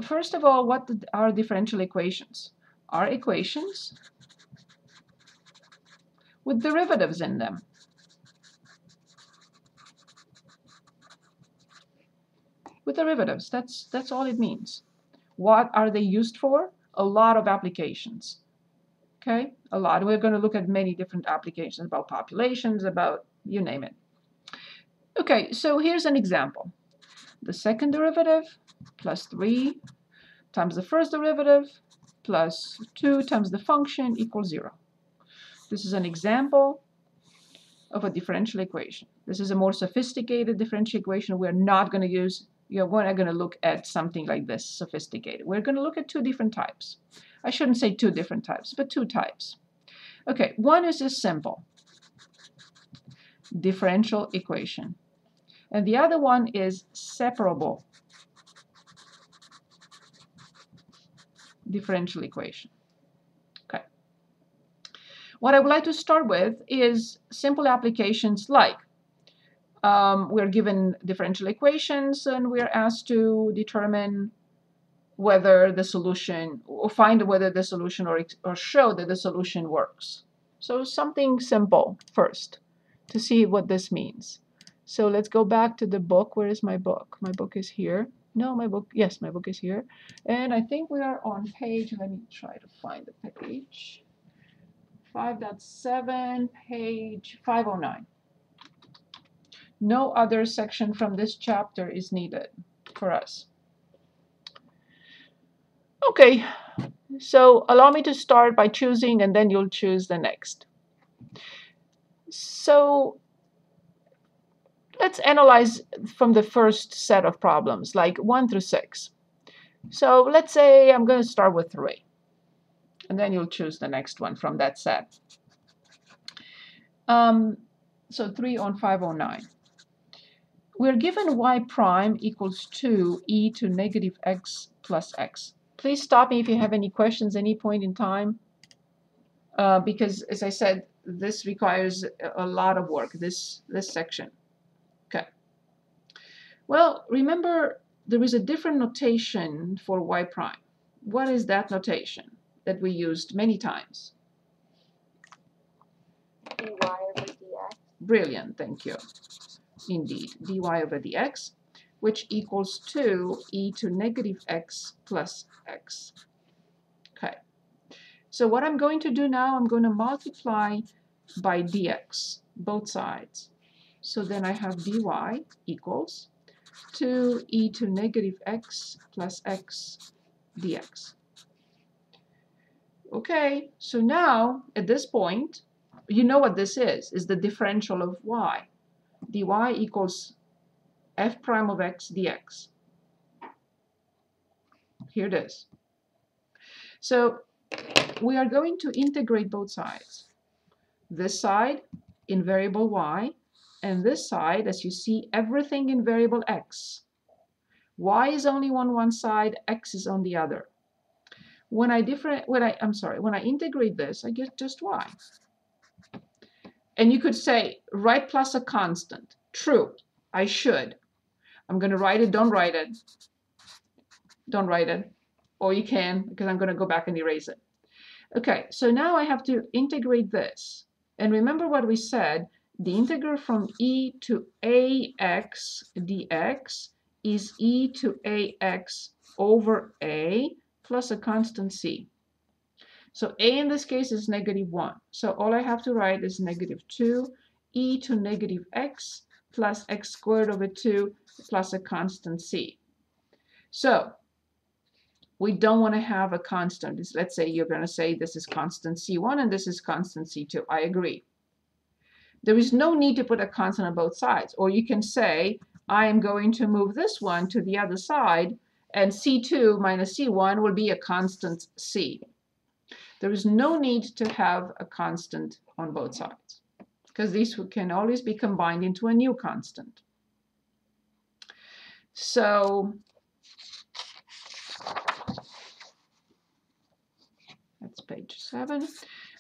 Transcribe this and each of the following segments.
first of all, what are differential equations? Are equations with derivatives in them. With derivatives, that's all it means. What are they used for? A lot of applications. Okay, a lot. We're going to look at many different applications about populations, about you name it. Okay, so here's an example. The second derivative plus 3 times the first derivative plus 2 times the function equals 0. This is an example of a differential equation. This is a more sophisticated differential equation. We're not going to use, we're not going to look at something like this sophisticated. We're going to look at two different types. I shouldn't say two different types, but two types. Okay, one is just simple differential equation, and the other one is separable differential equation. Okay. What I would like to start with is simple applications like we're given differential equations and we're asked to determine whether the solution, or find whether the solution or show that the solution works. So something simple first to see what this means. So let's go back to the book. Where is my book? My book is here. No, my book, yes, my book is here. And I think we are on page, let me try to find the page. 5.7, page 509. No other section from this chapter is needed for us. Okay, so allow me to start by choosing and then you'll choose the next. So let's analyze from the first set of problems, like 1 through 6. So let's say I'm going to start with 3, and then you'll choose the next one from that set. So 3 on 509. We're given y prime equals 2e to negative x plus x. Please stop me if you have any questions any point in time, because as I said, this requires a lot of work, this section. Okay. Well, remember there is a different notation for y prime. What is that notation that we used many times? dy over dx. Brilliant, thank you. Indeed, dy over dx, which equals 2e to negative x plus x. Okay. So what I'm going to do now, I'm going to multiply by dx, both sides. So then I have dy equals 2e to negative x plus x dx. Okay, so now at this point, you know what this is the differential of y. dy equals f prime of x dx. Here it is. So we are going to integrate both sides. This side in variable y, and this side, as you see, everything in variable x. Y is only on one side, x is on the other. When I integrate this, I get just y. And you could say, write plus a constant. True, I should. I'm going to write it, don't write it. Don't write it. Or you can, because I'm going to go back and erase it. Okay, so now I have to integrate this. And remember what we said, the integral from e to ax dx is e to ax over a plus a constant c. So a in this case is -1. So all I have to write is -2 e to negative x plus x squared over 2 plus a constant c. So we don't want to have a constant. Let's say you're going to say this is constant c1 and this is constant c2. I agree. There is no need to put a constant on both sides. Or you can say, I am going to move this one to the other side, and c2 minus c1 will be a constant c. There is no need to have a constant on both sides, because these can always be combined into a new constant. So that's page 7.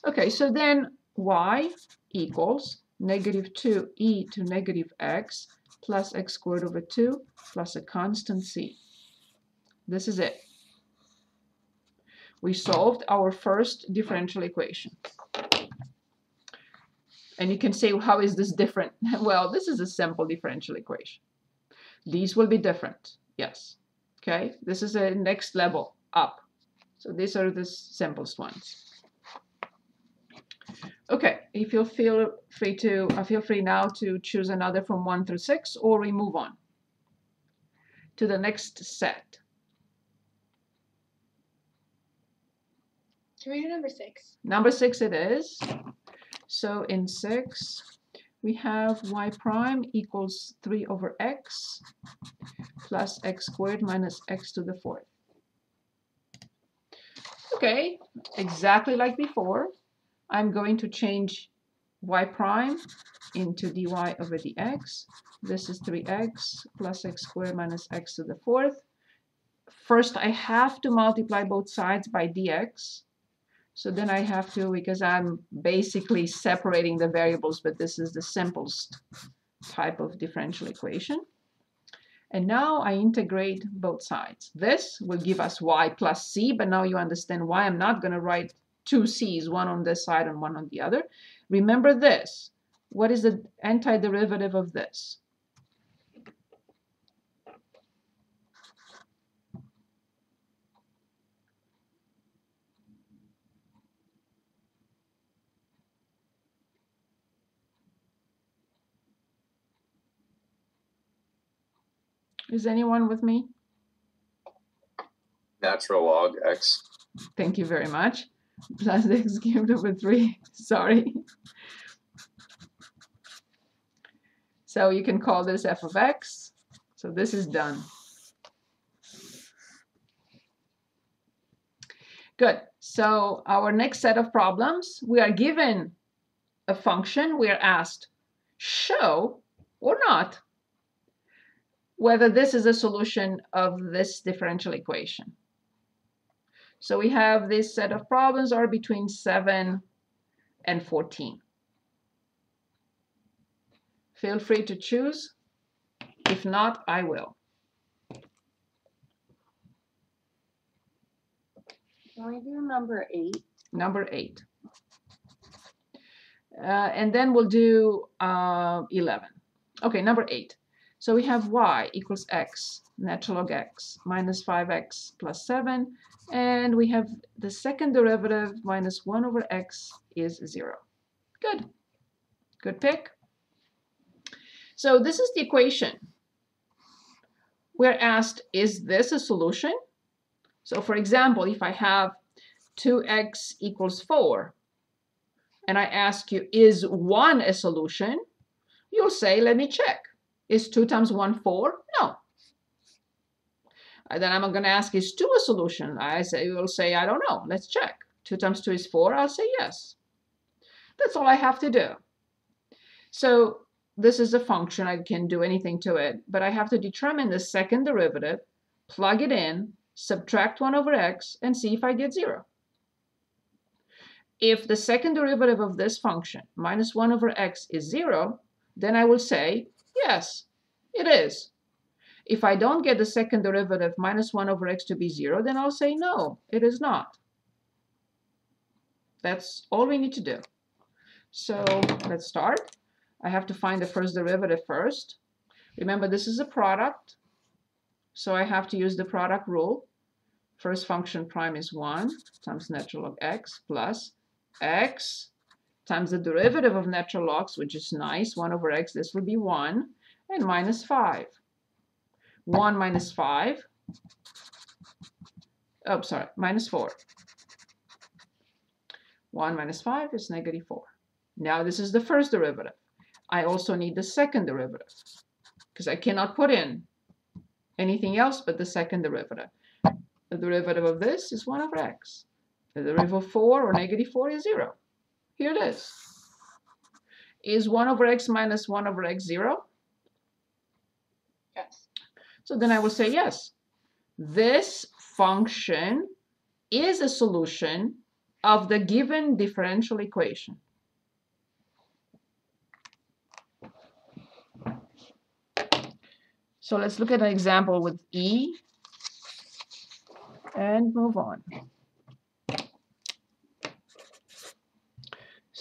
Okay, so then y equals -2e to negative x plus x squared over 2 plus a constant c. This is it. We solved our first differential equation. And you can say, how is this different? Well, this is a simple differential equation. These will be different, yes. Okay, this is a next level up. So these are the simplest ones. Okay, if you feel free now to choose another from 1 through 6, or we move on to the next set. Can we do number 6? Number 6 it is. So in 6, we have y prime equals 3 over x plus x squared minus x to the 4th. Okay, exactly like before, I'm going to change y prime into dy over dx. This is 3x plus x squared minus x to the 4th. First, I have to multiply both sides by dx. So then I have to, because I'm basically separating the variables, but this is the simplest type of differential equation. And now I integrate both sides. This will give us y plus c, but now you understand why I'm not going to write two c's, one on this side and one on the other. Remember this. What is the antiderivative of this? Is anyone with me? Natural log x. Thank you very much. Plus x cubed over 3. Sorry. So you can call this f of x. So this is done. Good. So our next set of problems, we are given a function. We are asked, show or not whether this is a solution of this differential equation. So we have this set of problems are between 7 and 14. Feel free to choose. If not, I will. Can we do number 8? Number 8. And then we'll do 11. Okay, number 8. So we have y equals x, natural log x, minus 5x plus 7. And we have the second derivative minus 1 over x is 0. Good. Good pick. So this is the equation. We're asked, is this a solution? So for example, if I have 2x equals 4, and I ask you, is 1 a solution? You'll say, let me check. Is 2 times 1 4? No. And then I'm going to ask, is 2 a solution? You'll say, I don't know. Let's check. 2 times 2 is 4. I'll say yes. That's all I have to do. So this is a function. I can do anything to it. But I have to determine the second derivative, plug it in, subtract 1 over x, and see if I get 0. If the second derivative of this function, minus 1 over x, is 0, then I will say, yes, it is. If I don't get the second derivative, minus 1 over x, to be 0, then I'll say, no, it is not. That's all we need to do. So let's start. I have to find the first derivative first. Remember, this is a product, so I have to use the product rule. First function prime is 1 times natural log x plus x times the derivative of natural logs, which is nice, 1 over x, this will be 1, and minus 5. 1 minus 5, oh, sorry, minus 4. 1 minus 5 is negative 4. Now this is the first derivative. I also need the second derivative, because I cannot put in anything else but the second derivative. The derivative of this is 1 over x. The derivative of 4 or negative 4 is 0. Here it is. Is 1 over x minus 1 over x 0? Yes. So then I will say yes. This function is a solution of the given differential equation. So let's look at an example with E and move on.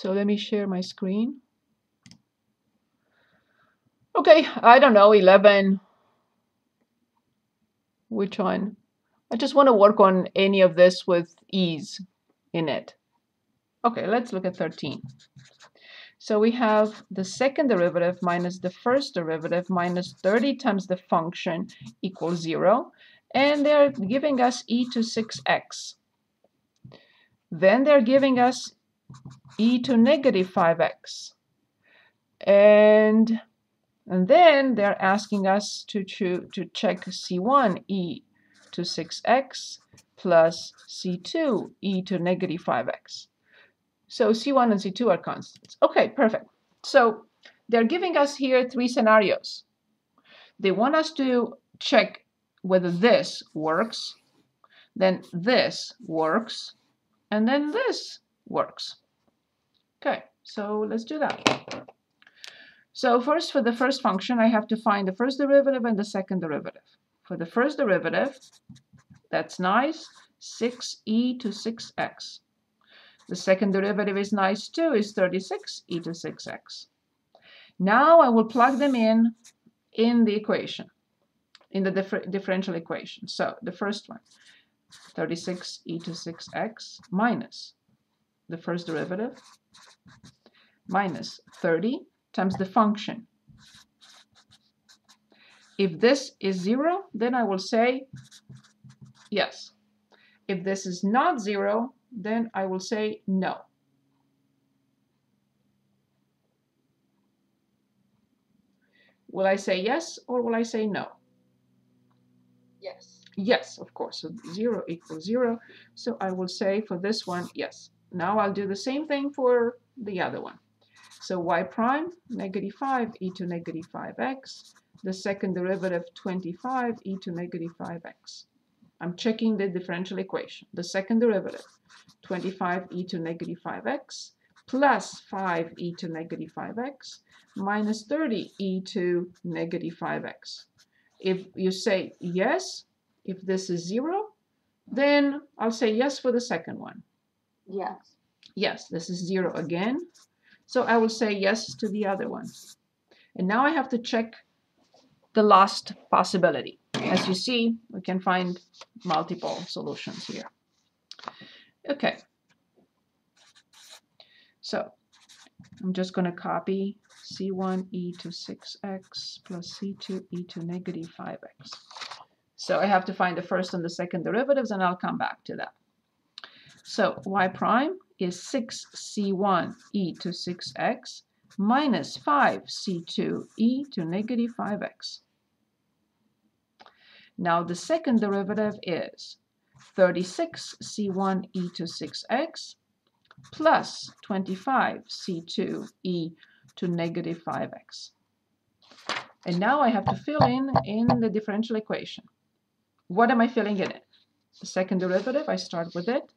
So let me share my screen. Okay, I don't know, 11. Which one? I just want to work on any of this with ease in it. Okay, let's look at 13. So we have the second derivative minus the first derivative minus 30 times the function equals 0. And they're giving us e to 6x. Then they're giving us e to negative 5x. And then they're asking us to check C1 e to 6x plus C2 e to negative 5x. So C1 and C2 are constants. Okay, perfect. So they're giving us here three scenarios. They want us to check whether this works, then this works, and then this works. Okay, so let's do that. So first, for the first function, I have to find the first derivative and the second derivative. For the first derivative, that's nice, 6e to 6x. The second derivative is nice too, is 36e to 6x. Now I will plug them in the equation, in the differential equation. So the first one, 36e to 6x minus the first derivative minus 30 times the function. If this is 0, then I will say yes. If this is not 0, then I will say no. Will I say yes or will I say no? Yes. Yes, of course. So 0 equals 0. So I will say for this one, yes. Now I'll do the same thing for the other one. So y prime, negative 5e to negative 5x. The second derivative, 25e to negative 5x. I'm checking the differential equation. The second derivative, 25e to negative 5x plus 5e to negative 5x minus 30e to negative 5x. If you say yes, if this is 0, then I'll say yes for the second one. Yes. Yes, this is 0 again. So I will say yes to the other one. And now I have to check the last possibility. As you see, we can find multiple solutions here. Okay. So I'm just going to copy C1e to 6x plus C2e to negative 5x. So I have to find the first and the second derivatives, and I'll come back to that. So y prime is 6c1e to 6x minus 5c2e to negative 5x. Now the second derivative is 36c1e to 6x plus 25c2e to negative 5x. And now I have to fill in the differential equation. What am I filling in it? The second derivative, I start with it.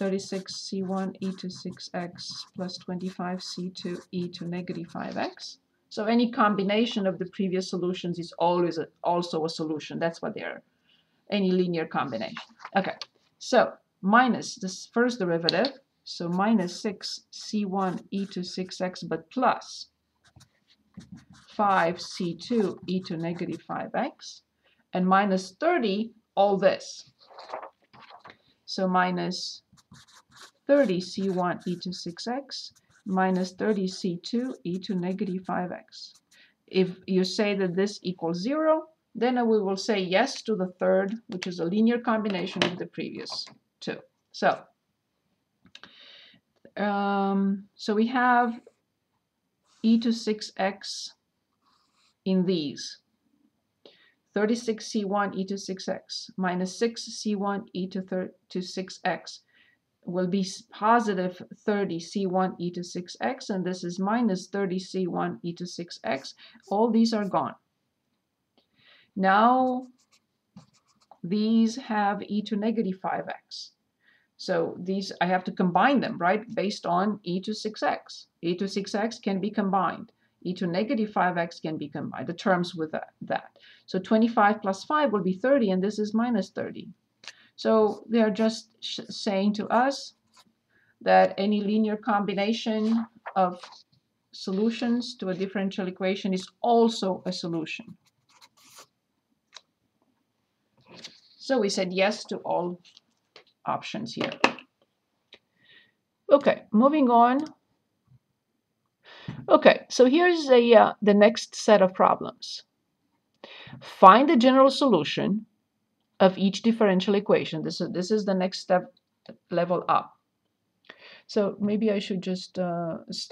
36c1e to 6x plus 25c2e to negative 5x. So any combination of the previous solutions is always also a solution. That's what they are. Any linear combination. Okay, so minus this first derivative. So minus 6c1e to 6x, but plus 5c2e to negative 5x, and minus 30, all this. So minus 30c1e to 6x minus 30c2e to negative 5x. If you say that this equals 0, then we will say yes to the third, which is a linear combination of the previous two. So we have e to 6x in these. 36c1 e to 6x minus 6c1 e to 6x will be positive 30c1 e to 6x, and this is minus 30c1 e to 6x. All these are gone. Now these have e to negative 5x. So these, I have to combine them, right, based on e to 6x. E to 6x can be combined. E to negative 5x can be combined, the terms with that. So 25 plus 5 will be 30, and this is minus 30. So they are just saying to us that any linear combination of solutions to a differential equation is also a solution. So we said yes to all options here. Okay, moving on. Okay, so here's the next set of problems. Find the general solution of each differential equation. This is the next step, level up. So maybe I should just start.